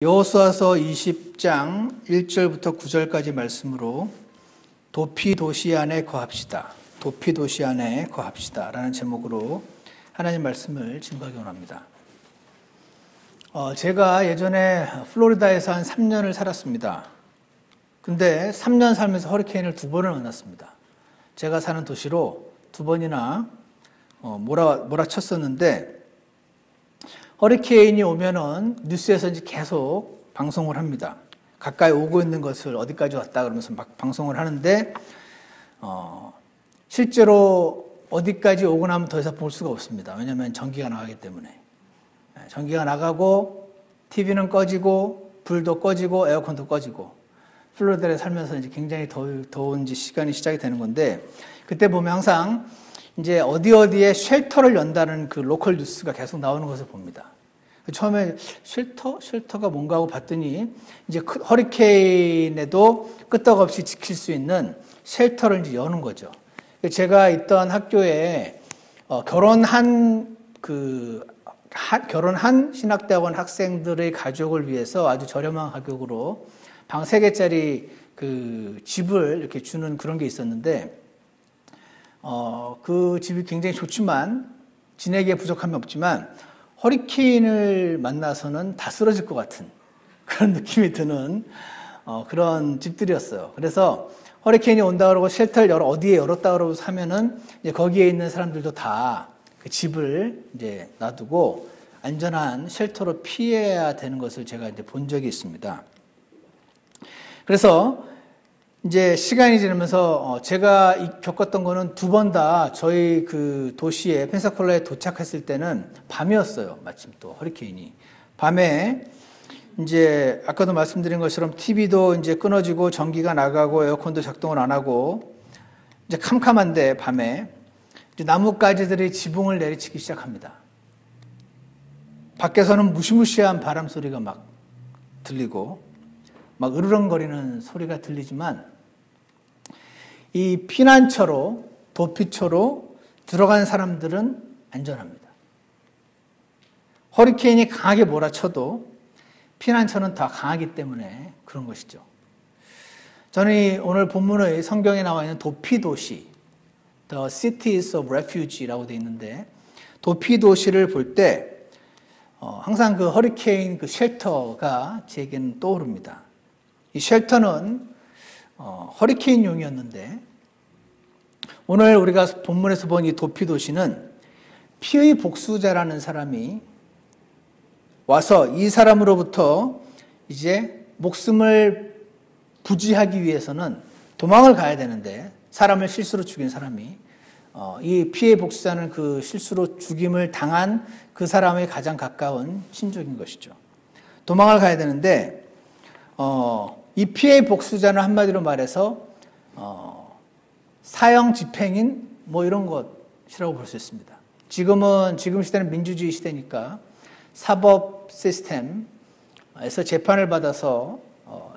여호수아서 20장 1절부터 9절까지 말씀으로 도피 도시 안에 거합시다. 도피 도시 안에 거합시다. 라는 제목으로 하나님 말씀을 증거하기 원합니다. 제가 예전에 플로리다에서 한 3년을 살았습니다. 근데 3년 살면서 허리케인을 2번을 만났습니다. 제가 사는 도시로 2번이나 몰아쳤었는데 허리케인이 오면은 뉴스에서 이제 계속 방송을 합니다. 가까이 오고 있는 것을 어디까지 왔다 그러면서 막 방송을 하는데 실제로 어디까지 오고 나면 더 이상 볼 수가 없습니다. 왜냐하면 전기가 나가기 때문에. 전기가 나가고 TV는 꺼지고 불도 꺼지고 에어컨도 꺼지고 플로리다에 살면서 이제 굉장히 더운 시간이 시작이 되는 건데 그때 보면 항상 이제 어디에 쉘터를 연다는 그 로컬 뉴스가 계속 나오는 것을 봅니다. 처음에 쉘터가 뭔가 하고 봤더니 이제 허리케인에도 끄떡없이 지킬 수 있는 쉘터를 이제 여는 거죠. 제가 있던 학교에 결혼한 신학대학원 학생들의 가족을 위해서 아주 저렴한 가격으로 방 3개짜리 그 집을 이렇게 주는 그런 게 있었는데 그 집이 굉장히 좋지만 지내기에 부족함이 없지만 허리케인을 만나서는 다 쓰러질 것 같은 그런 느낌이 드는 그런 집들이었어요. 그래서 허리케인이 온다 그러고 쉘터를 어디에 열었다 그러고 사면은 이제 거기에 있는 사람들도 다 그 집을 이제 놔두고 안전한 쉘터로 피해야 되는 것을 제가 이제 본 적이 있습니다. 그래서 이제 시간이 지나면서 제가 겪었던 거는 2번 다 저희 그 도시에 펜사콜라에 도착했을 때는 밤이었어요. 마침 또 허리케인이. 밤에 이제 아까도 말씀드린 것처럼 TV도 이제 끊어지고 전기가 나가고 에어컨도 작동을 안 하고 이제 캄캄한데 밤에 이제 나뭇가지들이 지붕을 내리치기 시작합니다. 밖에서는 무시무시한 바람 소리가 막 들리고 막 으르렁거리는 소리가 들리지만 이 피난처로 도피처로 들어간 사람들은 안전합니다. 허리케인이 강하게 몰아쳐도 피난처는 더 강하기 때문에 그런 것이죠. 저는 오늘 본문의 성경에 나와 있는 도피도시, The Cities of Refuge라고 되어 있는데 도피 도시를 볼 때 항상 그 허리케인 그 쉘터가 제게는 떠오릅니다. 이 쉘터는 허리케인용이었는데 오늘 우리가 본문에서 본 이 도피 도시는 피의 복수자라는 사람이 와서 이 사람으로부터 이제 목숨을 부지하기 위해서는 도망을 가야 되는데 사람을 실수로 죽인 사람이 이 피해 복수자는 그 실수로 죽임을 당한 그 사람의 가장 가까운 친족인 것이죠. 도망을 가야 되는데 이 피해 복수자는 한마디로 말해서 사형 집행인 뭐 이런 것이라고 볼 수 있습니다. 지금 시대는 민주주의 시대니까 사법 시스템에서 재판을 받아서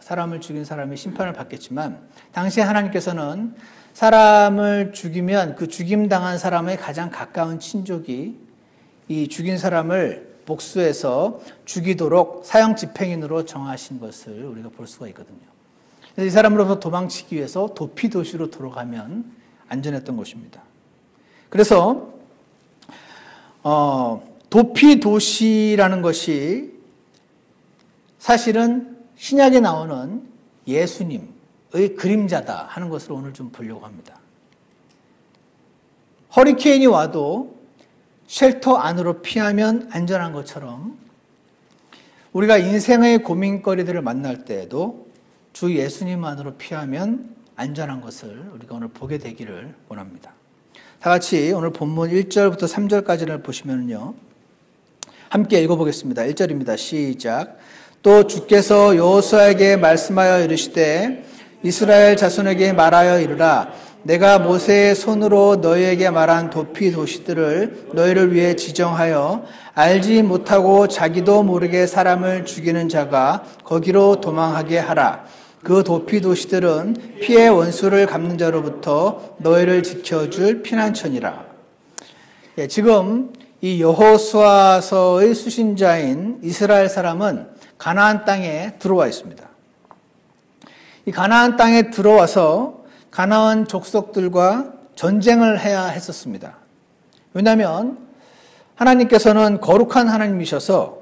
사람을 죽인 사람이 심판을 받겠지만 당시에 하나님께서는 사람을 죽이면 그 죽임당한 사람의 가장 가까운 친족이 이 죽인 사람을 복수해서 죽이도록 사형 집행인으로 정하신 것을 우리가 볼 수가 있거든요. 이 사람으로부터 도망치기 위해서 도피 도시로 들어가면 안전했던 것입니다. 그래서 도피 도시라는 것이 사실은 신약에 나오는 예수님의 그림자다 하는 것을 오늘 좀 보려고 합니다. 허리케인이 와도 쉘터 안으로 피하면 안전한 것처럼 우리가 인생의 고민거리들을 만날 때에도 주 예수님 안으로 피하면 안전한 것을 우리가 오늘 보게 되기를 원합니다. 다 같이 오늘 본문 1절부터 3절까지를 보시면요. 함께 읽어보겠습니다. 1절입니다. 시작. 또 주께서 여호수아에게 말씀하여 이르시되 이스라엘 자손에게 말하여 이르라. 내가 모세의 손으로 너희에게 말한 도피 도시들을 너희를 위해 지정하여 알지 못하고 자기도 모르게 사람을 죽이는 자가 거기로 도망하게 하라. 그 도피 도시들은 피해 원수를 갚는 자로부터 너희를 지켜줄 피난처니라. 지금 이 여호수아서의 수신자인 이스라엘 사람은 가나안 땅에 들어와 있습니다. 이 가나안 땅에 들어와서 가나안 족속들과 전쟁을 해야 했었습니다. 왜냐하면 하나님께서는 거룩한 하나님이셔서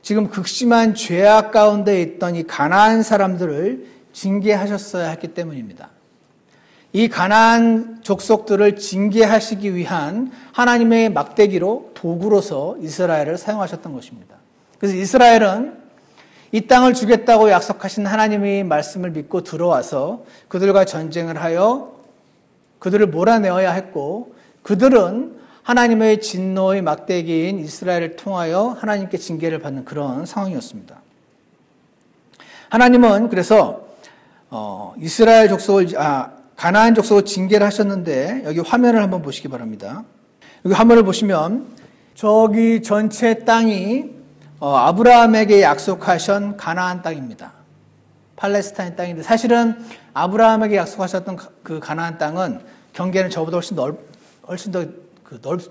지금 극심한 죄악 가운데 있던 이 가나안 사람들을 징계하셨어야 했기 때문입니다. 이 가나안 족속들을 징계하시기 위한 하나님의 막대기로 도구로서 이스라엘을 사용하셨던 것입니다. 그래서 이스라엘은 이 땅을 주겠다고 약속하신 하나님의 말씀을 믿고 들어와서 그들과 전쟁을 하여 그들을 몰아내어야 했고, 그들은 하나님의 진노의 막대기인 이스라엘을 통하여 하나님께 징계를 받는 그런 상황이었습니다. 하나님은 그래서 이스라엘 족속을 가나안 족속을 징계를 하셨는데, 여기 화면을 한번 보시기 바랍니다. 여기 화면을 보시면 저기 전체 땅이 아브라함에게 약속하신 가나안 땅입니다. 팔레스타인 땅인데, 사실은 아브라함에게 약속하셨던 그 가나안 땅은 경계는 저보다 훨씬 더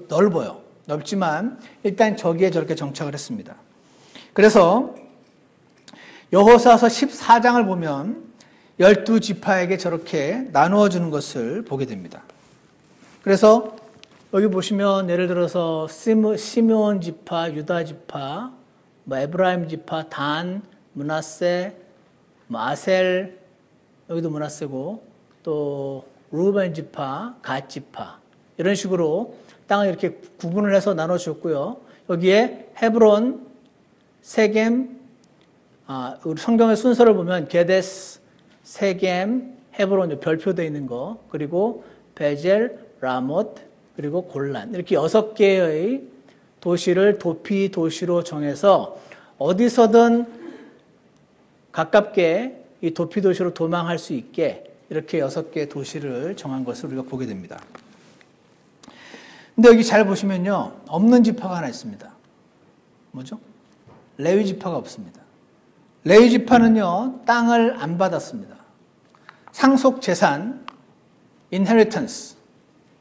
넓어요. 넓지만 일단 저기에 저렇게 정착을 했습니다. 그래서 여호수아서 14장을 보면 12지파에게 저렇게 나누어 주는 것을 보게 됩니다. 그래서 여기 보시면 예를 들어서 시므온 지파, 유다 지파, 에브라임 지파, 단, 므낫세, 아셀, 여기도 므낫세고, 또 루벤 지파, 갓 지파, 이런 식으로 땅을 이렇게 구분을 해서 나눠 주었고요. 여기에 헤브론, 세겜, 우리 성경의 순서를 보면 게데스, 세겜, 헤브론 별표되어 있는 거, 그리고 베젤, 라못, 그리고 골란, 이렇게 6개의 도시를 도피 도시로 정해서 어디서든 가깝게 이 도피 도시로 도망할 수 있게 이렇게 6개의 도시를 정한 것을 우리가 보게 됩니다. 근데 여기 잘 보시면요, 없는 지파가 하나 있습니다. 뭐죠? 레위 지파가 없습니다. 레위 지파는요, 땅을 안 받았습니다. 상속 재산, inheritance.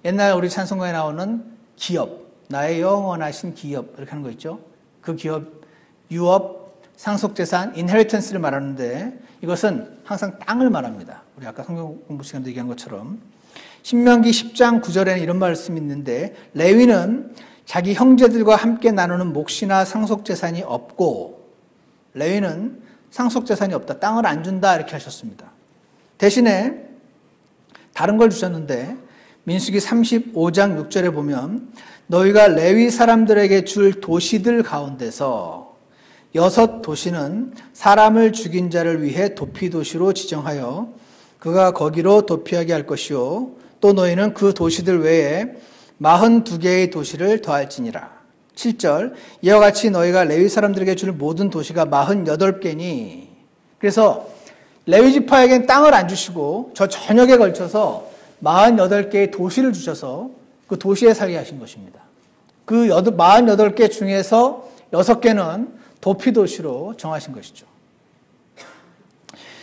옛날 우리 찬송가에 나오는 기업, 나의 영원하신 기업, 이렇게 하는 거 있죠? 그 기업, 유업, 상속 재산, inheritance를 말하는데, 이것은 항상 땅을 말합니다. 우리 아까 성경 공부 시간에 얘기한 것처럼. 신명기 10장 9절에는 이런 말씀이 있는데, 레위는 자기 형제들과 함께 나누는 몫이나 상속 재산이 없고, 레위는 상속 재산이 없다, 땅을 안 준다, 이렇게 하셨습니다. 대신에 다른 걸 주셨는데, 민수기 35장 6절에 보면 너희가 레위 사람들에게 줄 도시들 가운데서 6도시는 사람을 죽인 자를 위해 도피도시로 지정하여 그가 거기로 도피하게 할 것이요, 또 너희는 그 도시들 외에 42개의 도시를 더할지니라. 7절, 이와 같이 너희가 레위 사람들에게 줄 모든 도시가 48개니. 그래서 레위 지파에게는 땅을 안 주시고 저 전역에 걸쳐서 48개의 도시를 주셔서 그 도시에 살게 하신 것입니다. 그 48개 중에서 6개는 도피도시로 정하신 것이죠.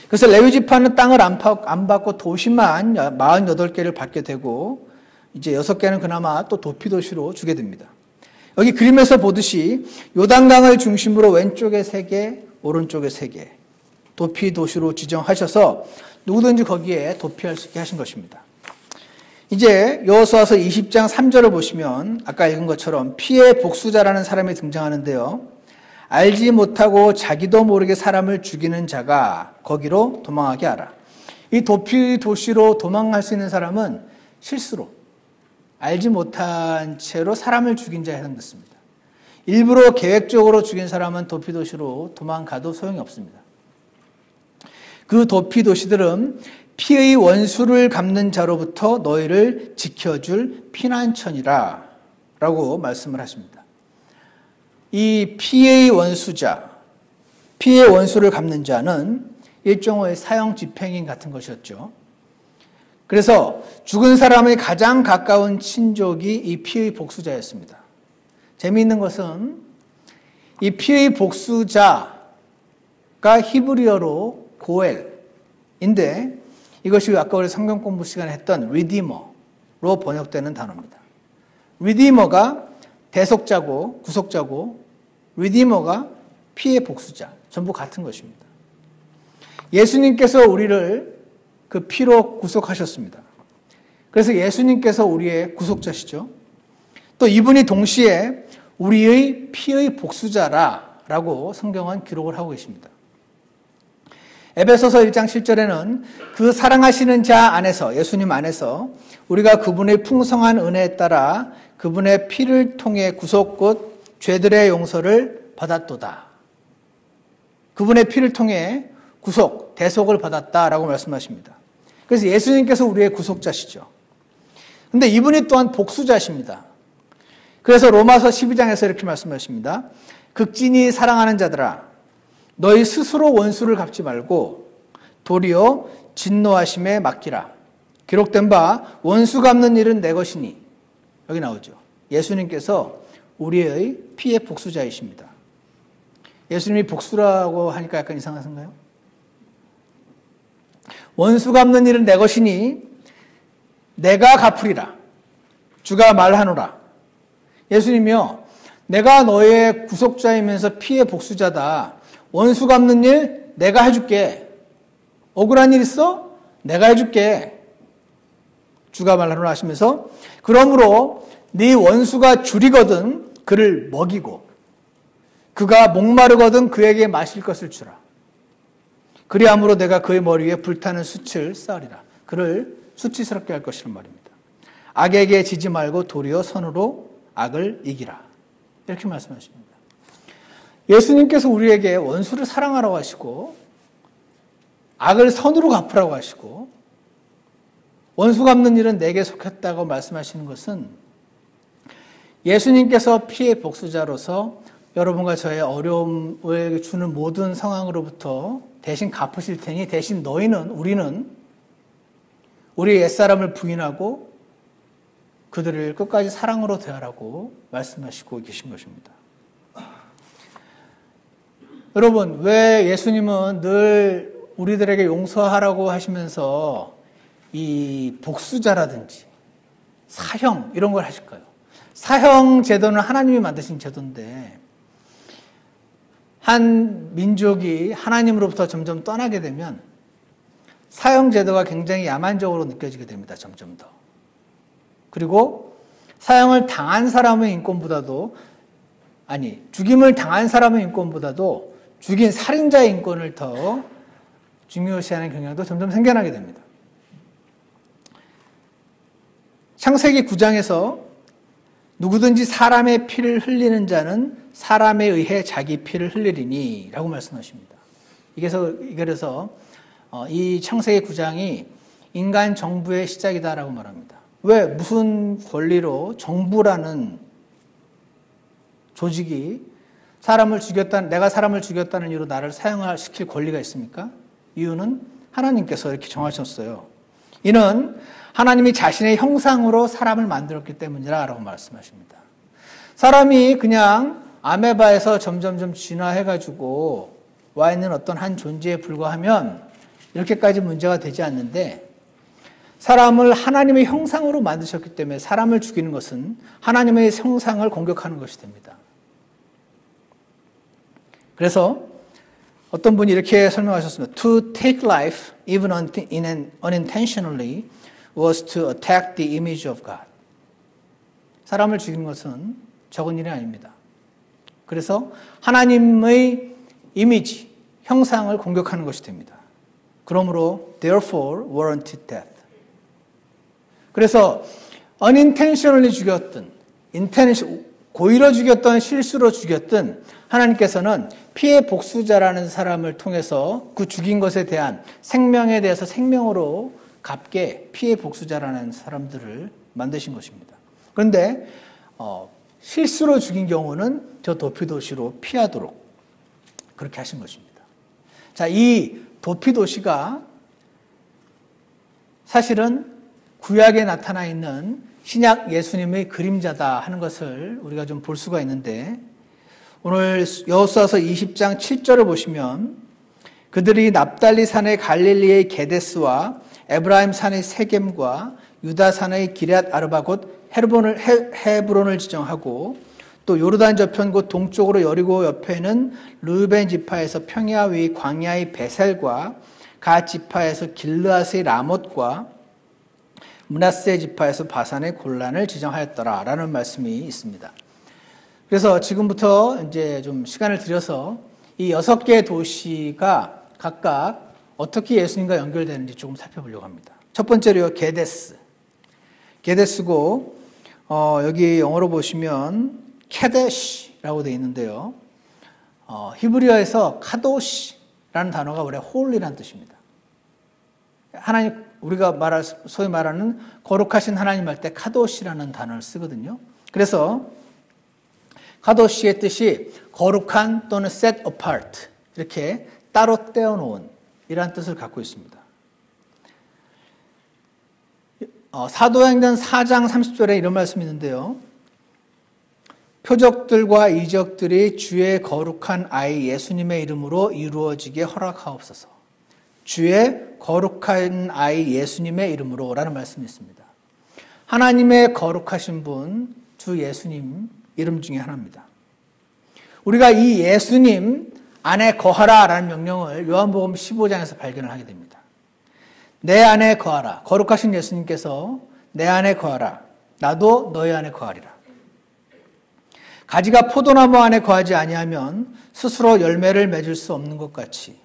그래서 레위 지파는 땅을 안 받고 도시만 48개를 받게 되고, 이제 6개는 그나마 또 도피도시로 주게 됩니다. 여기 그림에서 보듯이 요단강을 중심으로 왼쪽에 3개, 오른쪽에 3개 도피도시로 지정하셔서 누구든지 거기에 도피할 수 있게 하신 것입니다. 이제 여호수아서 20장 3절을 보시면 아까 읽은 것처럼 피의 복수자라는 사람이 등장하는데요. 알지 못하고 자기도 모르게 사람을 죽이는 자가 거기로 도망하게 하라. 이 도피 도시로 도망갈 수 있는 사람은 실수로 알지 못한 채로 사람을 죽인 자에 해당됐습니다. 일부러 계획적으로 죽인 사람은 도피 도시로 도망가도 소용이 없습니다. 그 도피 도시들은 피의 원수를 갚는 자로부터 너희를 지켜줄 피난처니라 라고 말씀을 하십니다. 이 피의 원수자, 피의 원수를 갚는 자는 일종의 사형 집행인 같은 것이었죠. 그래서 죽은 사람의 가장 가까운 친족이 이 피의 복수자였습니다. 재미있는 것은 이 피의 복수자가 히브리어로 고엘인데, 이것이 아까 우리 성경 공부 시간에 했던 리디머로 번역되는 단어입니다. 리디머가 대속자고 구속자고, 리디머가 피의 복수자, 전부 같은 것입니다. 예수님께서 우리를 그 피로 구속하셨습니다. 그래서 예수님께서 우리의 구속자시죠. 또 이분이 동시에 우리의 피의 복수자라고 성경은 기록을 하고 계십니다. 에베소서 1장 7절에는 그 사랑하시는 자 안에서, 예수님 안에서 우리가 그분의 풍성한 은혜에 따라 그분의 피를 통해 구속 곧 죄들의 용서를 받았도다. 그분의 피를 통해 구속, 대속을 받았다라고 말씀하십니다. 그래서 예수님께서 우리의 구속자시죠. 근데 이분이 또한 복수자십니다. 그래서 로마서 12장에서 이렇게 말씀하십니다. 극진히 사랑하는 자들아, 너희 스스로 원수를 갚지 말고 도리어 진노하심에 맡기라. 기록된 바 원수 갚는 일은 내 것이니. 여기 나오죠. 예수님께서 우리의 피의 복수자이십니다. 예수님이 복수라고 하니까 약간 이상하신가요? 원수 갚는 일은 내 것이니 내가 갚으리라. 주가 말하노라. 예수님이요, 내가 너의 구속자이면서 피의 복수자다. 원수 갚는 일 내가 해줄게. 억울한 일 있어? 내가 해줄게. 주가 말하노라 하시면서 그러므로 네 원수가 줄이거든 그를 먹이고 그가 목마르거든 그에게 마실 것을 주라. 그리함으로 내가 그의 머리 위에 불타는 숯을 쌓으리라. 그를 수치스럽게 할 것이란 말입니다. 악에게 지지 말고 도리어 선으로 악을 이기라. 이렇게 말씀하십니다. 예수님께서 우리에게 원수를 사랑하라고 하시고 악을 선으로 갚으라고 하시고 원수 갚는 일은 내게 속했다고 말씀하시는 것은 예수님께서 피의 복수자로서 여러분과 저의 어려움을 주는 모든 상황으로부터 대신 갚으실 테니 대신 우리는 우리의 옛사람을 부인하고 그들을 끝까지 사랑으로 대하라고 말씀하시고 계신 것입니다. 여러분, 왜 예수님은 늘 우리들에게 용서하라고 하시면서 이 복수자라든지 사형 이런 걸 하실까요? 사형 제도는 하나님이 만드신 제도인데 한 민족이 하나님으로부터 점점 떠나게 되면 사형 제도가 굉장히 야만적으로 느껴지게 됩니다. 점점 더. 그리고 사형을 당한 사람의 인권보다도 죽임을 당한 사람의 인권보다도 죽인 살인자의 인권을 더 중요시하는 경향도 점점 생겨나게 됩니다. 창세기 9장에서 누구든지 사람의 피를 흘리는 자는 사람에 의해 자기 피를 흘리리니 라고 말씀하십니다. 그래서 이 창세기 9장이 인간 정부의 시작이다라고 말합니다. 왜? 무슨 권리로 정부라는 조직이 내가 사람을 죽였다는 이유로 나를 사형시킬 권리가 있습니까? 이유는 하나님께서 이렇게 정하셨어요. 이는 하나님이 자신의 형상으로 사람을 만들었기 때문이라고 말씀하십니다. 사람이 그냥 아메바에서 점점점 진화해가지고 와 있는 어떤 한 존재에 불과하면 이렇게까지 문제가 되지 않는데 사람을 하나님의 형상으로 만드셨기 때문에 사람을 죽이는 것은 하나님의 형상을 공격하는 것이 됩니다. 그래서 어떤 분이 이렇게 설명하셨습니다. To take life, even unintentionally, was to attack the image of God. 사람을 죽이는 것은 적은 일이 아닙니다. 그래서 하나님의 이미지, 형상을 공격하는 것이 됩니다. 그러므로 therefore warranted death. 그래서 unintentionally 죽였든 고의로 죽였든 실수로 죽였든 하나님께서는 피의 복수자라는 사람을 통해서 그 죽인 것에 대한 생명에 대해서 생명으로 갚게 피의 복수자라는 사람들을 만드신 것입니다. 그런데 실수로 죽인 경우는 저 도피도시로 피하도록 그렇게 하신 것입니다. 자, 이 도피도시가 사실은 구약에 나타나 있는 신약 예수님의 그림자다 하는 것을 우리가 좀 볼 수가 있는데 오늘 여호수아서 20장 7절을 보시면 그들이 납달리 산의 갈릴리의 게데스와 에브라임 산의 세겜과 유다 산의 기럇 아르바 곧 헤브론을 지정하고 또 요르단 저편 곧 동쪽으로 여리고 옆에는 르우벤 지파에서 평야 위 광야의 베셀과 갓 지파에서 길르앗의 라못과 므낫세 지파에서 바산의 골란을 지정하였더라라는 말씀이 있습니다. 그래서 지금부터 이제 좀 시간을 들여서 이 6개의 도시가 각각 어떻게 예수님과 연결되는지 조금 살펴보려고 합니다. 첫 번째로요, 게데스고 여기 영어로 보시면 케데시라고 되어 있는데요. 히브리어에서 카도시라는 단어가 원래 홀리라는 뜻입니다. 하나님, 우리가 소위 말하는 거룩하신 하나님 할 때 카도시라는 단어를 쓰거든요. 그래서 카도시의 뜻이 거룩한 또는 set apart, 이렇게 따로 떼어놓은 이라는 뜻을 갖고 있습니다. 사도행전 4장 30절에 이런 말씀이 있는데요. 표적들과 이적들이 주의 거룩한 아이 예수님의 이름으로 이루어지게 허락하옵소서. 주의 거룩한 아이 예수님의 이름으로 라는 말씀이 있습니다. 하나님의 거룩하신 분, 주 예수님 이름 중에 하나입니다. 우리가 이 예수님 안에 거하라 라는 명령을 요한복음 15장에서 발견을 하게 됩니다. 내 안에 거하라. 거룩하신 예수님께서 내 안에 거하라. 나도 너희 안에 거하리라. 가지가 포도나무 안에 거하지 아니하면 스스로 열매를 맺을 수 없는 것 같이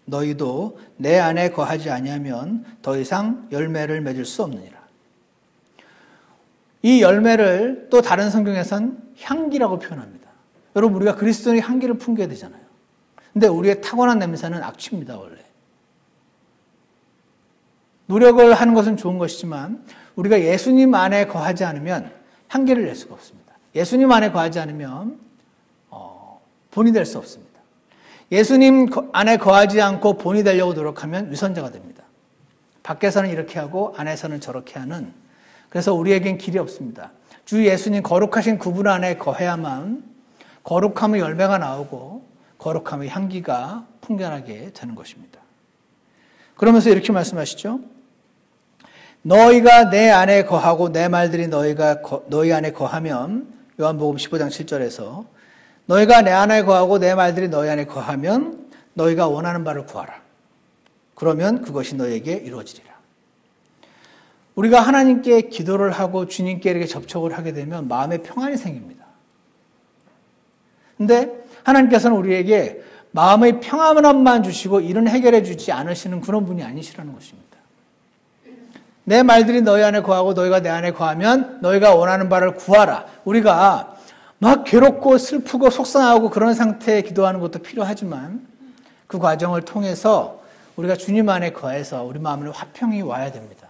너희도 내 안에 거하지 아니하면 더 이상 열매를 맺을 수 없느니라. 이 열매를 또 다른 성경에선 향기라고 표현합니다. 여러분, 우리가 그리스도의 향기를 풍겨야 되잖아요. 근데 우리의 타고난 냄새는 악취입니다, 원래. 노력을 하는 것은 좋은 것이지만 우리가 예수님 안에 거하지 않으면 향기를 낼 수가 없습니다. 예수님 안에 거하지 않으면 본이 될 수 없습니다. 예수님 안에 거하지 않고 본이 되려고 노력하면 위선자가 됩니다. 밖에서는 이렇게 하고 안에서는 저렇게 하는, 그래서 우리에겐 길이 없습니다. 주 예수님 거룩하신 그분 안에 거해야만 거룩함의 열매가 나오고 거룩함의 향기가 풍겨나게 되는 것입니다. 그러면서 이렇게 말씀하시죠. 너희가 내 안에 거하고 내 말들이 너희 안에 거하면, 요한복음 15장 7절에서 너희가 내 안에 거하고 내 말들이 너희 안에 거하면 너희가 원하는 바를 구하라. 그러면 그것이 너희에게 이루어지리라. 우리가 하나님께 기도를 하고 주님께 이렇게 접촉을 하게 되면 마음에 평안이 생깁니다. 근데 하나님께서는 우리에게 마음의 평안만 주시고 일은 해결해 주지 않으시는 그런 분이 아니시라는 것입니다. 내 말들이 너희 안에 거하고 너희가 내 안에 거하면 너희가 원하는 바를 구하라. 우리가 막 괴롭고 슬프고 속상하고 그런 상태에 기도하는 것도 필요하지만 그 과정을 통해서 우리가 주님 안에 거해서 우리 마음에 화평이 와야 됩니다.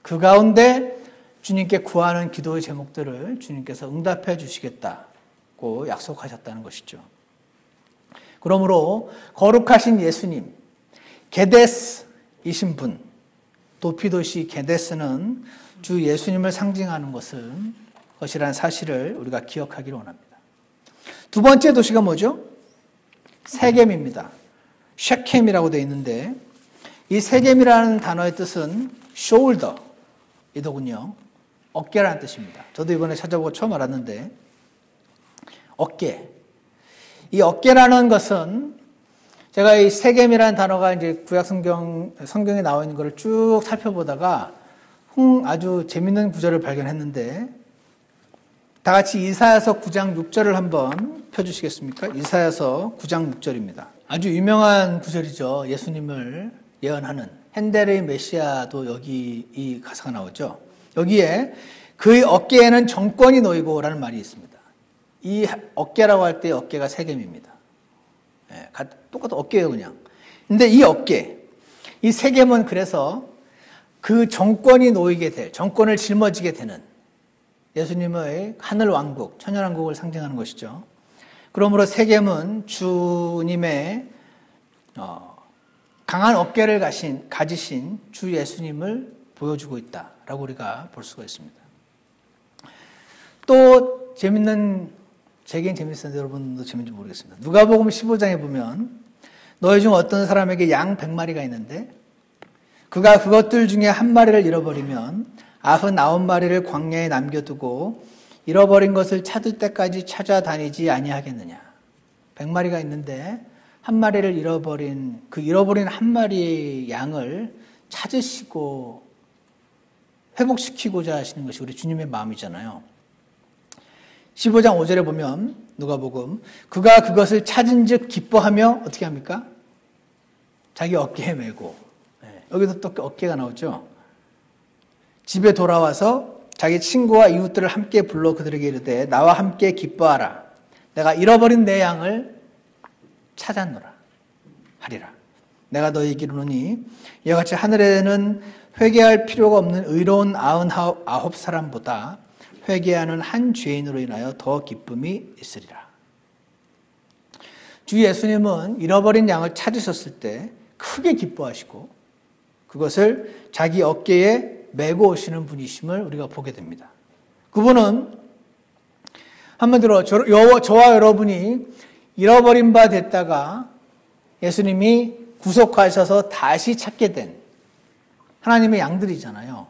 그 가운데 주님께 구하는 기도의 제목들을 주님께서 응답해 주시겠다고 약속하셨다는 것이죠. 그러므로 거룩하신 예수님, 게데스이신 분, 도피도시 게데스는 주 예수님을 상징하는 것이라는 사실을 우리가 기억하기를 원합니다. 두 번째 도시가 뭐죠? 세겜입니다. 셰켐이라고 되어 있는데 이 세겜이라는 단어의 뜻은 shoulder 이더군요. 어깨라는 뜻입니다. 저도 이번에 찾아보고 처음 알았는데 어깨. 이 어깨라는 것은 제가 이 세겜이라는 단어가 이제 구약 성경에 나와 있는 것을 쭉 살펴보다가 아주 재밌는 구절을 발견했는데 다 같이 이사야서 9장 6절을 한번 펴주시겠습니까? 이사야서 9장 6절입니다. 아주 유명한 구절이죠. 예수님을 예언하는 헨델의 메시아도 여기 이 가사가 나오죠. 여기에 그의 어깨에는 정권이 놓이고 라는 말이 있습니다. 이 어깨라고 할 때 어깨가 세겜입니다. 네, 똑같은 어깨예요, 그냥. 근데 이 어깨, 이 세겜은 그래서 그 정권이 놓이게 될, 정권을 짊어지게 되는 예수님의 하늘 왕국, 천연 왕국을 상징하는 것이죠. 그러므로 세겜은 주님의 강한 어깨를 가지신 주 예수님을 보여주고 있다라고 우리가 볼 수가 있습니다. 또 제겐 재밌었는데 여러분도 재밌는지 모르겠습니다. 누가복음 15장에 보면 너희 중 어떤 사람에게 양 100마리가 있는데 그가 그것들 중에 한 마리를 잃어버리면 99마리를 광야에 남겨두고 잃어버린 것을 찾을 때까지 찾아다니지 아니하겠느냐. 100마리가 있는데 한 마리를 잃어버린 한 마리의 양을 찾으시고 회복시키고자 하시는 것이 우리 주님의 마음이잖아요. 15장 5절에 보면 누가복음 그가 그것을 찾은 즉 기뻐하며 어떻게 합니까? 자기 어깨에 메고. 여기도 또 어깨가 나오죠. 집에 돌아와서 자기 친구와 이웃들을 함께 불러 그들에게 이르되 나와 함께 기뻐하라. 내가 잃어버린 내 양을 찾았노라 하리라. 내가 너희에게 이르노니 이와 같이 하늘에는 회개할 필요가 없는 의로운 99사람보다 회개하는 한 죄인으로 인하여 더 기쁨이 있으리라. 주 예수님은 잃어버린 양을 찾으셨을 때 크게 기뻐하시고 그것을 자기 어깨에 메고 오시는 분이심을 우리가 보게 됩니다. 그분은 한마디로 저와 여러분이 잃어버린 바 됐다가 예수님이 구속하셔서 다시 찾게 된 하나님의 양들이잖아요.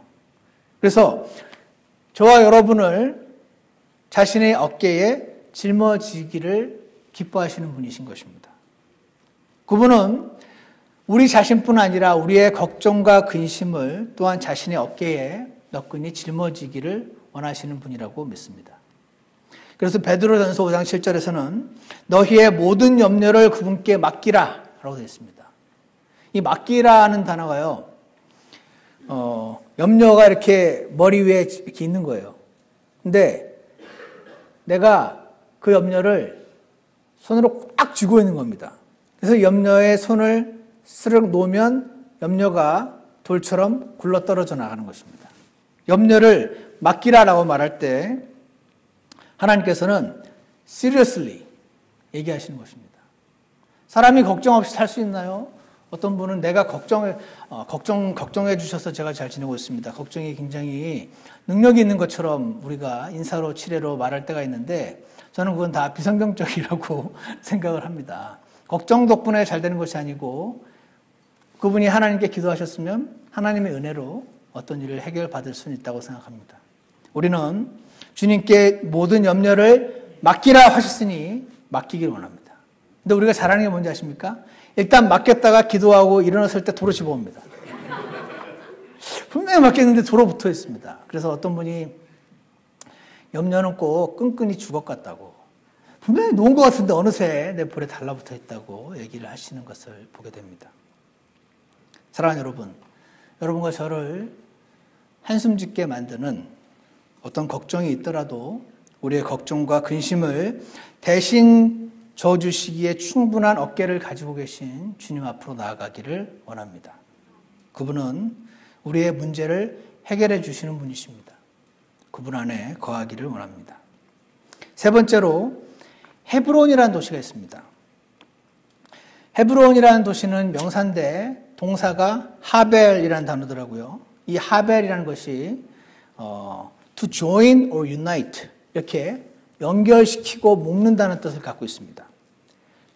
그래서 저와 여러분을 자신의 어깨에 짊어지기를 기뻐하시는 분이신 것입니다. 그분은 우리 자신뿐 아니라 우리의 걱정과 근심을 또한 자신의 어깨에 너끈히 짊어지기를 원하시는 분이라고 믿습니다. 그래서 베드로전서 5장 7절에서는 너희의 모든 염려를 그분께 맡기라 라고 되어 있습니다. 이 맡기라는 단어가요, 염려가 이렇게 머리 위에 이렇게 있는 거예요. 근데 내가 그 염려를 손으로 꽉 쥐고 있는 겁니다. 그래서 염려에 손을 스르륵 놓으면 염려가 돌처럼 굴러 떨어져 나가는 것입니다. 염려를 맡기라라고 말할 때 하나님께서는 seriously 얘기하시는 것입니다. 사람이 걱정 없이 살 수 있나요? 어떤 분은 내가 걱정해 주셔서 제가 잘 지내고 있습니다. 걱정이 굉장히 능력이 있는 것처럼 우리가 인사로 치레로 말할 때가 있는데 저는 그건 다 비성경적이라고 생각을 합니다. 걱정 덕분에 잘 되는 것이 아니고 그분이 하나님께 기도하셨으면 하나님의 은혜로 어떤 일을 해결받을 수는 있다고 생각합니다. 우리는 주님께 모든 염려를 맡기라 하셨으니 맡기기를 원합니다. 근데 우리가 잘하는 게 뭔지 아십니까? 일단 맡겼다가 기도하고 일어났을 때 도로 집어옵니다. 분명히 맡겼는데 도로 붙어 있습니다. 그래서 어떤 분이 염려는 꼭 끈끈이 주걱 같다고, 분명히 놓은 것 같은데 어느새 내 볼에 달라붙어 있다고 얘기를 하시는 것을 보게 됩니다. 사랑하는 여러분, 여러분과 저를 한숨 짓게 만드는 어떤 걱정이 있더라도 우리의 걱정과 근심을 대신 져주시기에 충분한 어깨를 가지고 계신 주님 앞으로 나아가기를 원합니다. 그분은 우리의 문제를 해결해 주시는 분이십니다. 그분 안에 거하기를 원합니다. 세 번째로 헤브론이라는 도시가 있습니다. 헤브론이라는 도시는 명사인데 동사가 하벨이라는 단어더라고요. 이 하벨이라는 것이 to join or unite 이렇게 연결시키고 묶는다는 뜻을 갖고 있습니다.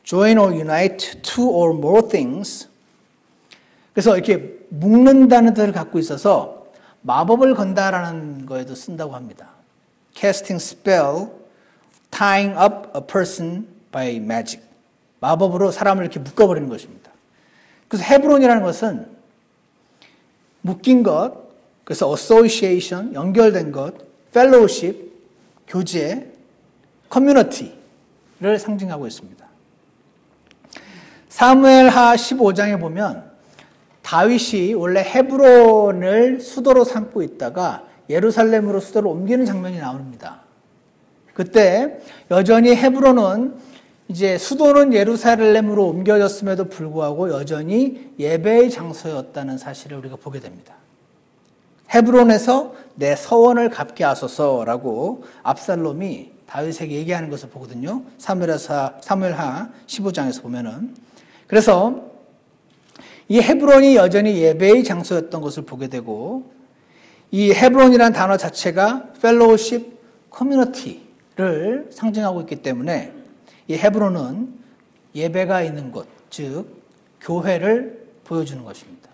Join or unite two or more things. 그래서 이렇게 묶는다는 뜻을 갖고 있어서 마법을 건다라는 거에도 쓴다고 합니다. Casting spell, tying up a person by magic. 마법으로 사람을 이렇게 묶어버리는 것입니다. 그래서 헤브론이라는 것은 묶인 것, 그래서 association, 연결된 것, fellowship, 교제, 커뮤니티를 상징하고 있습니다. 사무엘하 15장에 보면 다윗이 원래 헤브론을 수도로 삼고 있다가 예루살렘으로 수도를 옮기는 장면이 나옵니다. 그때 여전히 헤브론은 이제 수도는 예루살렘으로 옮겨졌음에도 불구하고 여전히 예배의 장소였다는 사실을 우리가 보게 됩니다. 헤브론에서 내 서원을 갚게 하소서라고 압살롬이 다윗에게 얘기하는 것을 보거든요. 사무엘하 15장에서 보면은. 그래서 이 헤브론이 여전히 예배의 장소였던 것을 보게 되고, 이 헤브론이라는 단어 자체가 펠로우십 커뮤니티를 상징하고 있기 때문에 이 헤브론은 예배가 있는 곳, 즉 교회를 보여주는 것입니다.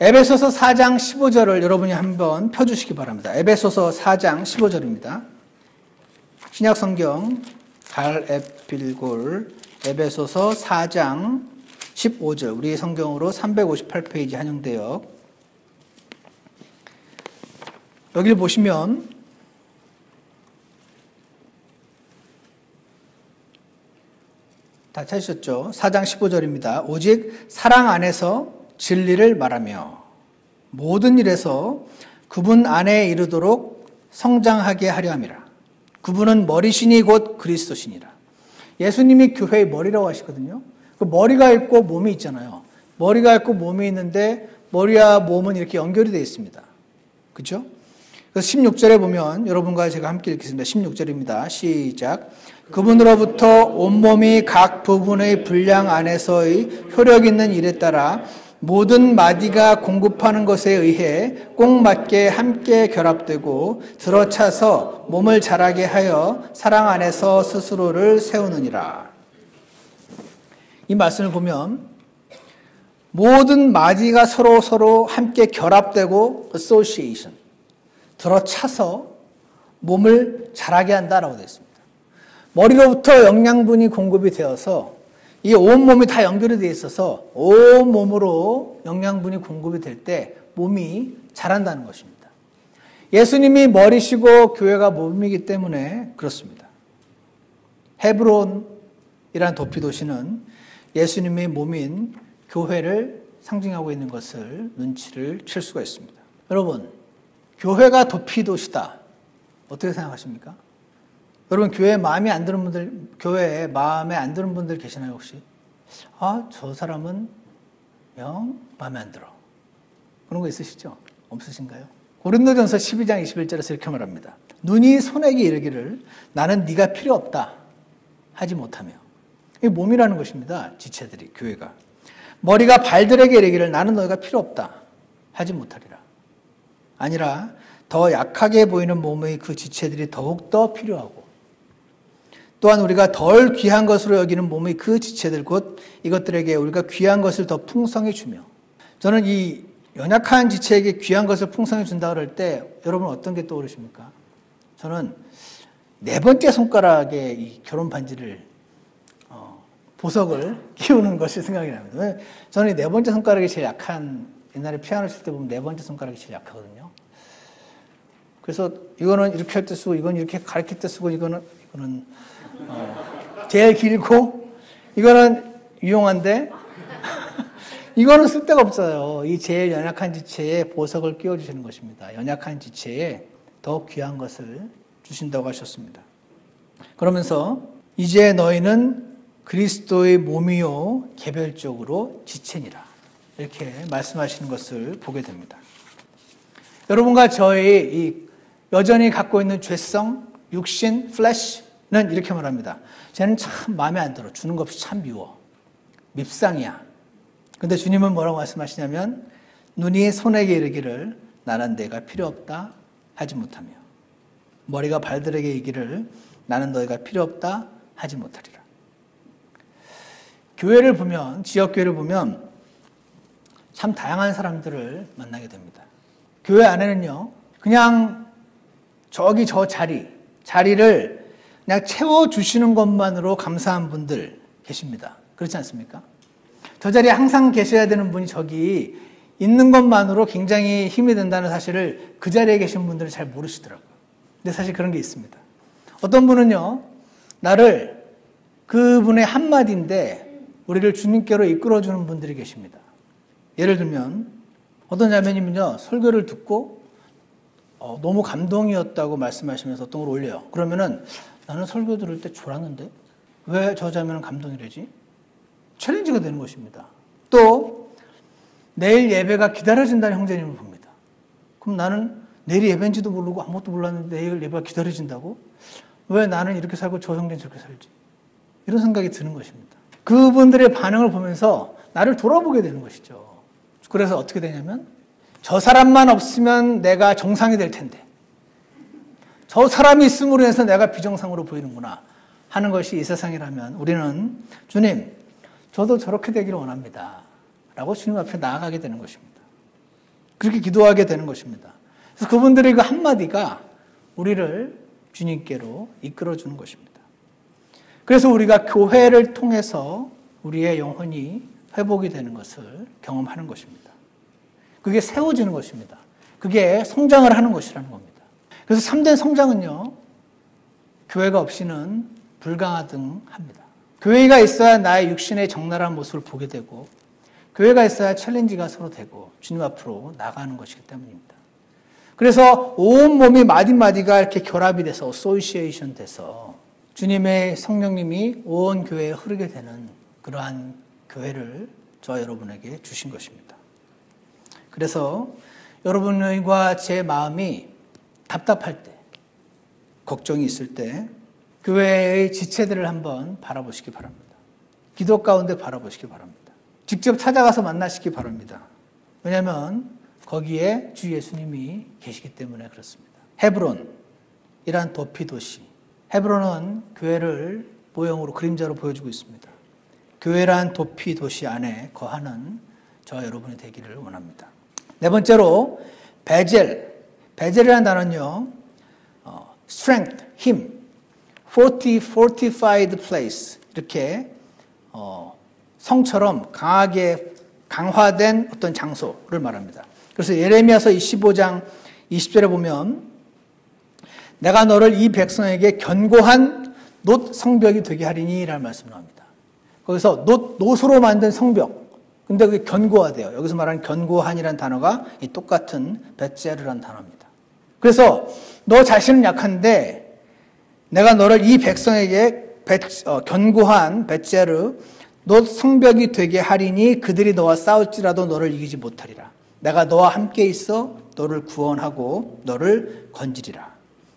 에베소서 4장 15절을 여러분이 한번 펴주시기 바랍니다. 에베소서 4장 15절입니다. 신약성경 달앱빌골 에베소서 4장 15절, 우리 성경으로 358페이지 한영대역. 여기를 보시면 다 찾으셨죠? 4장 15절입니다. 오직 사랑 안에서 진리를 말하며 모든 일에서 그분 안에 이르도록 성장하게 하려 함이라. 그분은 머리시니 곧 그리스도시니라. 예수님이 교회의 머리라고 하시거든요. 그 머리가 있고 몸이 있잖아요. 머리가 있고 몸이 있는데 머리와 몸은 이렇게 연결이 되어 있습니다. 그렇죠? 그래서 16절에 보면 여러분과 제가 함께 읽겠습니다. 16절입니다. 시작. 그분으로부터 온몸이 각 부분의 분량 안에서의 효력 있는 일에 따라 모든 마디가 공급하는 것에 의해 꼭 맞게 함께 결합되고 들어차서 몸을 자라게 하여 사랑 안에서 스스로를 세우느니라. 이 말씀을 보면 모든 마디가 서로 함께 결합되고 association, 들어차서 몸을 자라게 한다라고 되어 있습니다. 머리로부터 영양분이 공급이 되어서 이 온몸이 다 연결이 되어 있어서 온몸으로 영양분이 공급이 될 때 몸이 자란다는 것입니다. 예수님이 머리시고 교회가 몸이기 때문에 그렇습니다. 헤브론이라는 도피도시는 예수님의 몸인 교회를 상징하고 있는 것을 눈치를 챌 수가 있습니다. 여러분, 교회가 도피도시다. 어떻게 생각하십니까? 여러분, 교회에 마음에 안 드는 분들 계시나요, 혹시? 저 사람은 영 마음에 안 들어. 그런 거 있으시죠? 없으신가요? 고린도전서 12장 21절에서 이렇게 말합니다. 눈이 손에게 이르기를 나는 네가 필요 없다 하지 못하며. 이 몸이라는 것입니다. 지체들이, 교회가. 머리가 발들에게 이르기를 나는 너희가 필요 없다 하지 못하리라. 아니라 더 약하게 보이는 몸의 그 지체들이 더욱더 필요하고 또한 우리가 덜 귀한 것으로 여기는 몸의 그 지체들 곧 이것들에게 우리가 귀한 것을 더 풍성히 주며. 저는 이 연약한 지체에게 귀한 것을 풍성히 준다 그럴 때 여러분 어떤 게 떠오르십니까? 저는 네 번째 손가락에 이 결혼 반지를 보석을 끼우는 것이 생각이 납니다. 왜? 저는 이 네 번째 손가락이 제일 약한, 옛날에 피아노 칠 때 보면 네 번째 손가락이 제일 약하거든요. 그래서 이거는 이렇게 할 때 쓰고 이건 이렇게 가르칠 때 쓰고 이거는 제일 길고 이거는 유용한데 이거는 쓸데가 없어요. 이 제일 연약한 지체에 보석을 끼워주시는 것입니다. 연약한 지체에 더 귀한 것을 주신다고 하셨습니다. 그러면서 이제 너희는 그리스도의 몸이요 개별적으로 지체니라 이렇게 말씀하시는 것을 보게 됩니다. 여러분과 저의 이 여전히 갖고 있는 죄성, 육신, 플래시는 이렇게 말합니다. 쟤는 참 마음에 안 들어. 주는 것 없이 참 미워. 밉상이야. 근데 주님은 뭐라고 말씀하시냐면 눈이 손에게 이르기를 나는 내가 필요 없다 하지 못하며 머리가 발들에게 이르기를 나는 너희가 필요 없다 하지 못하리라. 교회를 보면, 지역교회를 보면 참 다양한 사람들을 만나게 됩니다. 교회 안에는요, 그냥 저기 저 자리를 그냥 채워주시는 것만으로 감사한 분들 계십니다. 그렇지 않습니까? 저 자리에 항상 계셔야 되는 분이 저기 있는 것만으로 굉장히 힘이 된다는 사실을 그 자리에 계신 분들은 잘 모르시더라고요. 근데 사실 그런 게 있습니다. 어떤 분은요, 나를 그분의 한마디인데 우리를 주님께로 이끌어주는 분들이 계십니다. 예를 들면 어떤 자매님은요, 설교를 듣고 너무 감동이었다고 말씀하시면서 어떤 걸 올려요. 그러면은 나는 설교 들을 때 졸았는데 왜 저 자매는 감동이래지? 챌린지가 되는 것입니다. 또 내일 예배가 기다려진다는 형제님을 봅니다. 그럼 나는 내일이 예배인지도 모르고 아무것도 몰랐는데 내일 예배가 기다려진다고? 왜 나는 이렇게 살고 저 형제는 저렇게 살지? 이런 생각이 드는 것입니다. 그분들의 반응을 보면서 나를 돌아보게 되는 것이죠. 그래서 어떻게 되냐면 저 사람만 없으면 내가 정상이 될 텐데 저 사람이 있음으로 해서 내가 비정상으로 보이는구나 하는 것이 이 세상이라면 우리는 주님, 저도 저렇게 되기를 원합니다 라고 주님 앞에 나아가게 되는 것입니다. 그렇게 기도하게 되는 것입니다. 그래서 그분들의 그 한마디가 우리를 주님께로 이끌어주는 것입니다. 그래서 우리가 교회를 통해서 우리의 영혼이 회복이 되는 것을 경험하는 것입니다. 그게 세워지는 것입니다. 그게 성장을 하는 것이라는 겁니다. 그래서 참된 성장은요, 교회가 없이는 불가능합니다. 교회가 있어야 나의 육신의 적나라한 모습을 보게 되고, 교회가 있어야 챌린지가 서로 되고 주님 앞으로 나가는 것이기 때문입니다. 그래서 온몸이 마디마디가 이렇게 결합이 돼서 어소시에이션 돼서 주님의 성령님이 온 교회에 흐르게 되는 그러한 교회를 저와 여러분에게 주신 것입니다. 그래서 여러분과 제 마음이 답답할 때, 걱정이 있을 때 교회의 지체들을 한번 바라보시기 바랍니다. 기도 가운데 바라보시기 바랍니다. 직접 찾아가서 만나시기 바랍니다. 왜냐하면 거기에 주 예수님이 계시기 때문에 그렇습니다. 헤브론이란 도피 도시. 헤브론은 교회를 모형으로 그림자로 보여주고 있습니다. 교회란 도피 도시 안에 거하는 저와 여러분이 되기를 원합니다. 네 번째로 베젤. 베젤이라는 단어는요, strength, 힘, fortified place, 이렇게 성처럼 강하게 강화된 어떤 장소를 말합니다. 그래서 예레미야서 25장 20절에 보면 내가 너를 이 백성에게 견고한 놋 성벽이 되게 하리니 라는 말씀을 합니다. 거기서 놋으로 만든 성벽, 근데 그게 견고하대요. 여기서 말하는 견고한이라는 단어가 이 똑같은 벳제르라는 단어입니다. 그래서 너 자신은 약한데 내가 너를 이 백성에게 견고한 벳제르 놋 성벽이 되게 하리니 그들이 너와 싸울지라도 너를 이기지 못하리라. 내가 너와 함께 있어 너를 구원하고 너를 건지리라.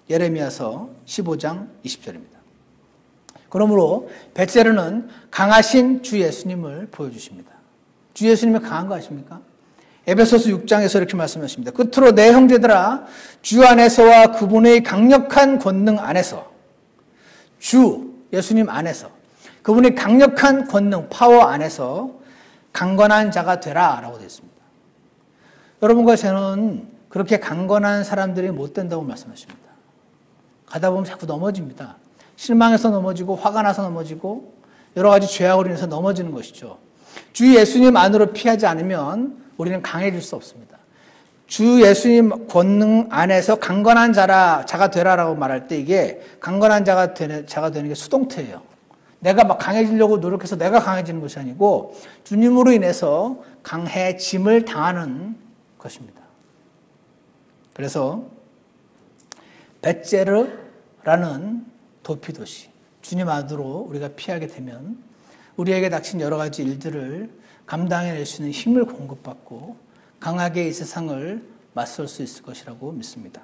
예레미야서 15장 20절입니다. 그러므로 벳제르는 강하신 주 예수님을 보여주십니다. 주 예수님이 강한 거 아십니까? 에베소서 6장에서 이렇게 말씀하십니다. 끝으로 내 형제들아 주 안에서와 그분의 강력한 권능 안에서, 주 예수님 안에서 그분의 강력한 권능, 파워 안에서 강건한 자가 되라 라고 되어 있습니다. 여러분과 저는 그렇게 강건한 사람들이 못 된다고 말씀하십니다. 가다 보면 자꾸 넘어집니다. 실망해서 넘어지고 화가 나서 넘어지고 여러 가지 죄악으로 인해서 넘어지는 것이죠. 주 예수님 안으로 피하지 않으면 우리는 강해질 수 없습니다. 주 예수님 권능 안에서 강건한 자가 되라라고 말할 때 이게 강건한 자가 되는 게 수동태예요. 내가 막 강해지려고 노력해서 내가 강해지는 것이 아니고 주님으로 인해서 강해짐을 당하는 것입니다. 그래서 벳제르라는 도피도시, 주님 안으로 우리가 피하게 되면 우리에게 닥친 여러 가지 일들을 감당해낼 수 있는 힘을 공급받고 강하게 이 세상을 맞설 수 있을 것이라고 믿습니다.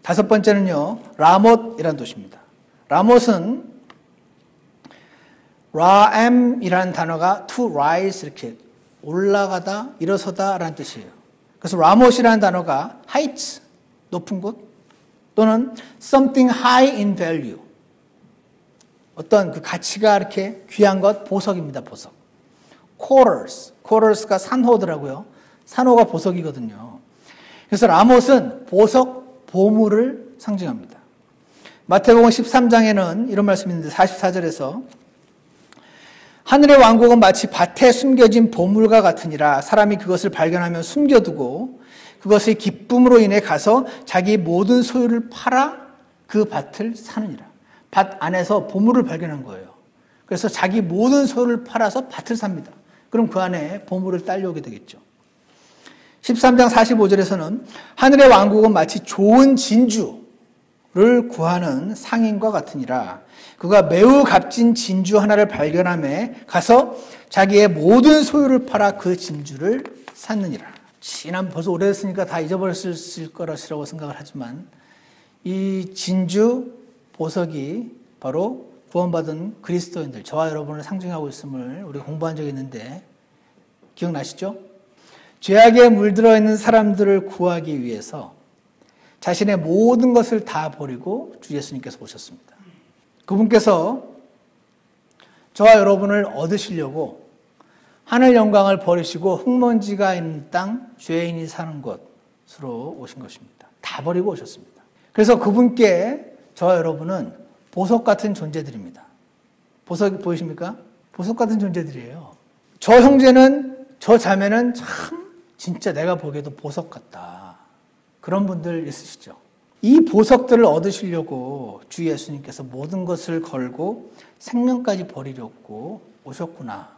다섯 번째는요, 라못이라는 도시입니다. 라못은 라엠이라는 단어가 to rise, 이렇게 올라가다, 일어서다 라는 뜻이에요. 그래서 라못이라는 단어가 heights, 높은 곳, 또는 something high in value, 어떤 그 가치가 이렇게 귀한 것, 보석입니다, 보석. corals가 산호더라고요. 산호가 보석이거든요. 그래서 라못은 보석, 보물을 상징합니다. 마태복음 13장에는 이런 말씀이 있는데 44절에서 하늘의 왕국은 마치 밭에 숨겨진 보물과 같으니라. 사람이 그것을 발견하면 숨겨두고 그것의 기쁨으로 인해 가서 자기 모든 소유를 팔아 그 밭을 사느니라. 밭 안에서 보물을 발견한 거예요. 그래서 자기 모든 소유를 팔아서 밭을 삽니다. 그럼 그 안에 보물을 딸려오게 되겠죠. 13장 45절에서는 하늘의 왕국은 마치 좋은 진주를 구하는 상인과 같으니라. 그가 매우 값진 진주 하나를 발견하며 가서 자기의 모든 소유를 팔아 그 진주를 샀느니라. 지난 벌써 오래됐으니까 다 잊어버렸을 거라고 생각을 하지만 이 진주 보석이 바로 구원받은 그리스도인들, 저와 여러분을 상징하고 있음을 우리가 공부한 적이 있는데 기억나시죠? 죄악에 물들어 있는 사람들을 구하기 위해서 자신의 모든 것을 다 버리고 주 예수님께서 오셨습니다. 그분께서 저와 여러분을 얻으시려고 하늘 영광을 버리시고 흙먼지가 있는 땅, 죄인이 사는 곳으로 오신 것입니다. 다 버리고 오셨습니다. 그래서 그분께 저와 여러분은 보석 같은 존재들입니다. 보석 보이십니까? 보석 같은 존재들이에요. 저 형제는, 저 자매는 참 진짜 내가 보기에도 보석 같다. 그런 분들 있으시죠? 이 보석들을 얻으시려고 주 예수님께서 모든 것을 걸고 생명까지 버리려고 오셨구나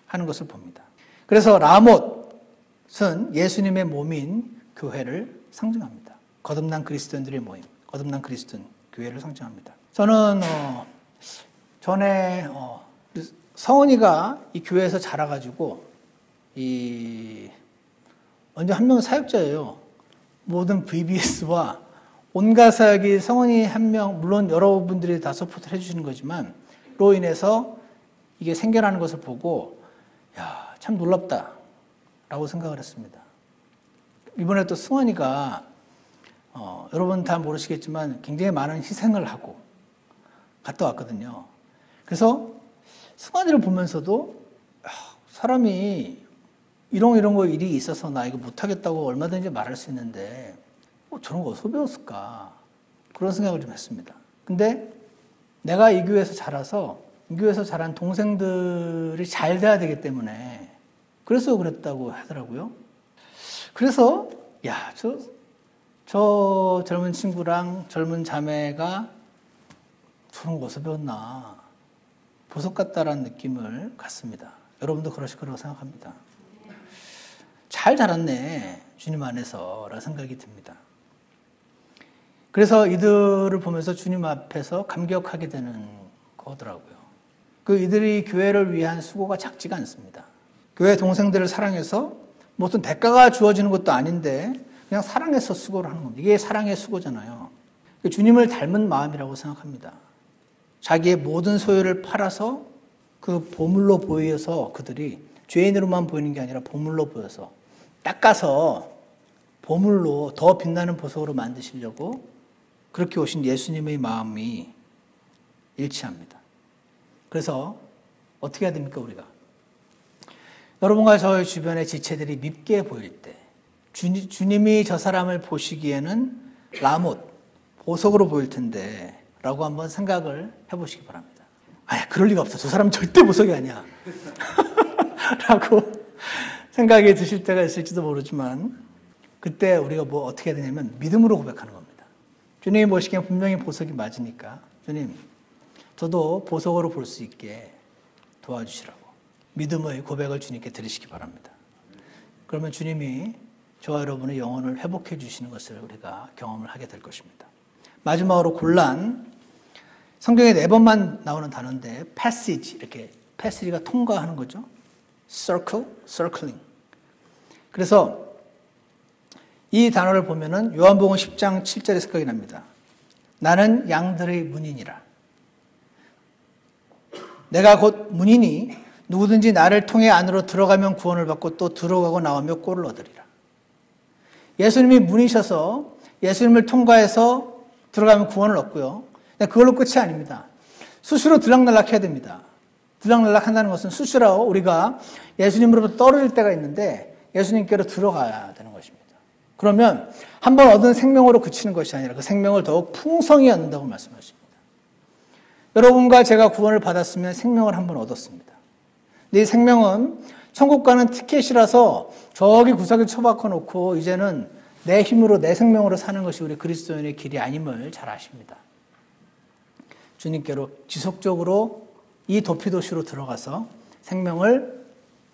하는 것을 봅니다. 그래서 라못은 예수님의 몸인 교회를 상징합니다. 거듭난 그리스도인들의 모임, 거듭난 그리스도인 교회를 상징합니다. 저는 전에 성은이가 이 교회에서 자라가지고 먼저 한 명은 사역자예요. 모든 VBS와 온갖 사역이 성은이 한 명, 물론 여러분들이 다 서포트를 해주시는 거지만 로 인해서 이게 생겨나는 것을 보고 야, 참 놀랍다 라고 생각을 했습니다. 이번에 또 승환이가 여러분 다 모르시겠지만 굉장히 많은 희생을 하고 갔다 왔거든요. 그래서 승환이를 보면서도 사람이 이런 거 일이 있어서 나 이거 못하겠다고 얼마든지 말할 수 있는데 저런 거 어디서 배웠을까? 그런 생각을 좀 했습니다. 근데 내가 이 교회에서 자라서 이 교회에서 자란 동생들이 잘 돼야 되기 때문에 그래서 그랬다고 하더라고요. 그래서 야, 저 젊은 친구랑 젊은 자매가 저런 거 어디서 배웠나? 보석 같다라는 느낌을 갖습니다. 여러분도 그러실 거라고 생각합니다. 잘 자랐네, 주님 안에서 라는 생각이 듭니다. 그래서 이들을 보면서 주님 앞에서 감격하게 되는 거더라고요. 이들이 교회를 위한 수고가 작지가 않습니다. 교회 동생들을 사랑해서 무슨 대가가 주어지는 것도 아닌데 그냥 사랑해서 수고를 하는 겁니다. 이게 사랑의 수고잖아요. 주님을 닮은 마음이라고 생각합니다. 자기의 모든 소유를 팔아서 그 보물로 보여서 그들이 죄인으로만 보이는 게 아니라 보물로 보여서 닦아서 보물로 더 빛나는 보석으로 만드시려고 그렇게 오신 예수님의 마음이 일치합니다. 그래서 어떻게 해야 됩니까, 우리가? 여러분과 저의 주변의 지체들이 밉게 보일 때 주님이 저 사람을 보시기에는 라못, 보석으로 보일 텐데 라고 한번 생각을 해보시기 바랍니다. 그럴 리가 없어. 저 사람은 절대 보석이 아니야. 라고 생각이 드실 때가 있을지도 모르지만 그때 우리가 어떻게 해야 되냐면 믿음으로 고백하는 겁니다. 주님이 보시기엔 분명히 보석이 맞으니까 주님, 저도 보석으로 볼 수 있게 도와주시라고 믿음의 고백을 주님께 드리시기 바랍니다. 그러면 주님이 저와 여러분의 영혼을 회복해 주시는 것을 우리가 경험을 하게 될 것입니다. 마지막으로 곤란, 성경에 4번만 나오는 단어인데 passage, 이렇게 passage가 통과하는 거죠. circling. 그래서 이 단어를 보면은 요한복음 10장 7절에 생각이 납니다. 나는 양들의 문이니라. 내가 곧 문이니 누구든지 나를 통해 안으로 들어가면 구원을 받고 또 들어가고 나오며 꼴을 얻으리라. 예수님이 문이셔서 예수님을 통과해서 들어가면 구원을 얻고요. 그걸로 끝이 아닙니다. 수시로 들락날락 해야 됩니다. 들락날락 한다는 것은 수시로 우리가 예수님으로부터 떨어질 때가 있는데 예수님께로 들어가야 되는 것입니다. 그러면 한번 얻은 생명으로 그치는 것이 아니라 그 생명을 더욱 풍성히 얻는다고 말씀하십니다. 여러분과 제가 구원을 받았으면 생명을 한번 얻었습니다. 근데 이 생명은 천국 가는 티켓이라서 저기 구석에 처박혀 놓고 이제는 내 힘으로 내 생명으로 사는 것이 우리 그리스도인의 길이 아님을 잘 아십니다. 주님께로 지속적으로 이 도피도시로 들어가서 생명을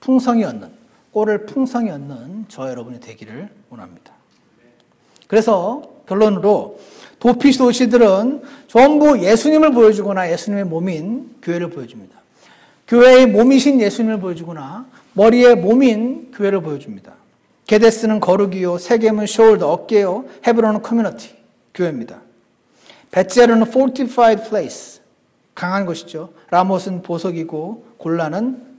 풍성히 얻는, 꼴을 풍성히 얻는 저와 여러분이 되기를 원합니다. 그래서 결론으로 도피도시들은 전부 예수님을 보여주거나 예수님의 몸인 교회를 보여줍니다. 교회의 몸이신 예수님을 보여주거나 머리의 몸인 교회를 보여줍니다. 게데스는 거룩이요, 세겜은 숄더, 어깨요, 헤브론은 커뮤니티, 교회입니다. 벳젤은 fortified place, 강한 것이죠. 라못은 보석이고 골란은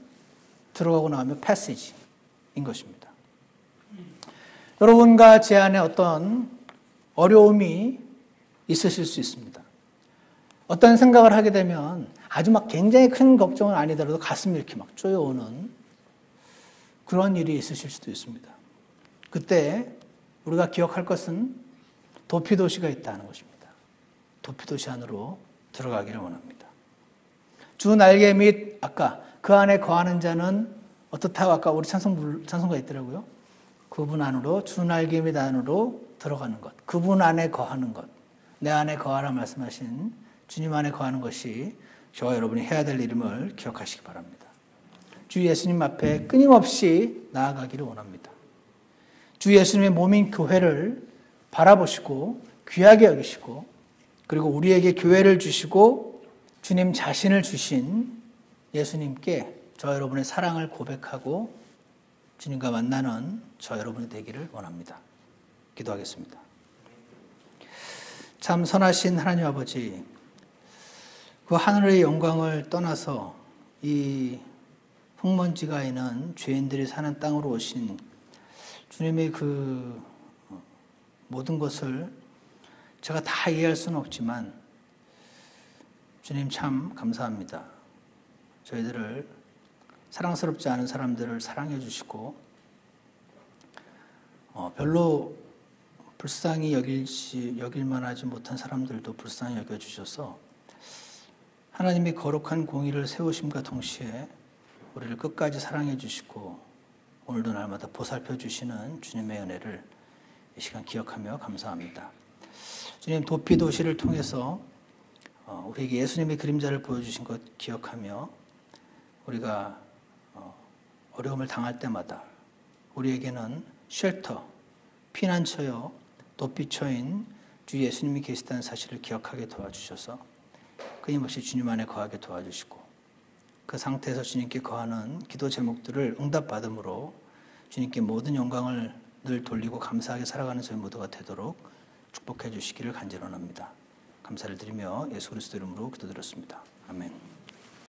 들어가고 나오면 passage인 것입니다. 여러분과 제 안에 어떤 어려움이 있으실 수 있습니다. 어떤 생각을 하게 되면 아주 막 굉장히 큰 걱정은 아니더라도 가슴이 이렇게 막 쪼여오는 그런 일이 있으실 수도 있습니다. 그때 우리가 기억할 것은 도피도시가 있다는 것입니다. 도피도시 안으로 들어가기를 원합니다. 주 날개 및 아까 그 안에 거하는 자는 어떻다고 아까 우리 찬송가 있더라고요. 그분 안으로 주 날개 및 안으로 들어가는 것. 그분 안에 거하는 것. 내 안에 거하라 말씀하신 주님 안에 거하는 것이 저와 여러분이 해야 될 일임을 기억하시기 바랍니다. 주 예수님 앞에 끊임없이 나아가기를 원합니다. 주 예수님의 몸인 교회를 바라보시고 귀하게 여기시고 그리고 우리에게 교회를 주시고 주님 자신을 주신 예수님께 저 여러분의 사랑을 고백하고 주님과 만나는 저 여러분이 되기를 원합니다. 기도하겠습니다. 참 선하신 하나님 아버지, 그 하늘의 영광을 떠나서 이 흙먼지가 있는 죄인들이 사는 땅으로 오신 주님의 그 모든 것을 제가 다 이해할 수는 없지만 주님 참 감사합니다. 저희들을 사랑스럽지 않은 사람들을 사랑해 주시고 별로 불쌍히 여길 만하지 못한 사람들도 불쌍히 여겨주셔서 하나님의 거룩한 공의를 세우심과 동시에 우리를 끝까지 사랑해 주시고 오늘도 날마다 보살펴 주시는 주님의 은혜를 이 시간 기억하며 감사합니다. 주님 도피도시를 통해서 우리에게 예수님의 그림자를 보여주신 것 기억하며 우리가 어려움을 당할 때마다 우리에게는 쉘터, 피난처요, 도피처인 주 예수님이 계시다는 사실을 기억하게 도와주셔서 끊임없이 주님 안에 거하게 도와주시고 그 상태에서 주님께 거하는 기도 제목들을 응답받음으로 주님께 모든 영광을 늘 돌리고 감사하게 살아가는 저희 모두가 되도록 축복해 주시기를 간절히 원합니다. 감사를 드리며 예수 그리스도 이름으로 기도드렸습니다. 아멘.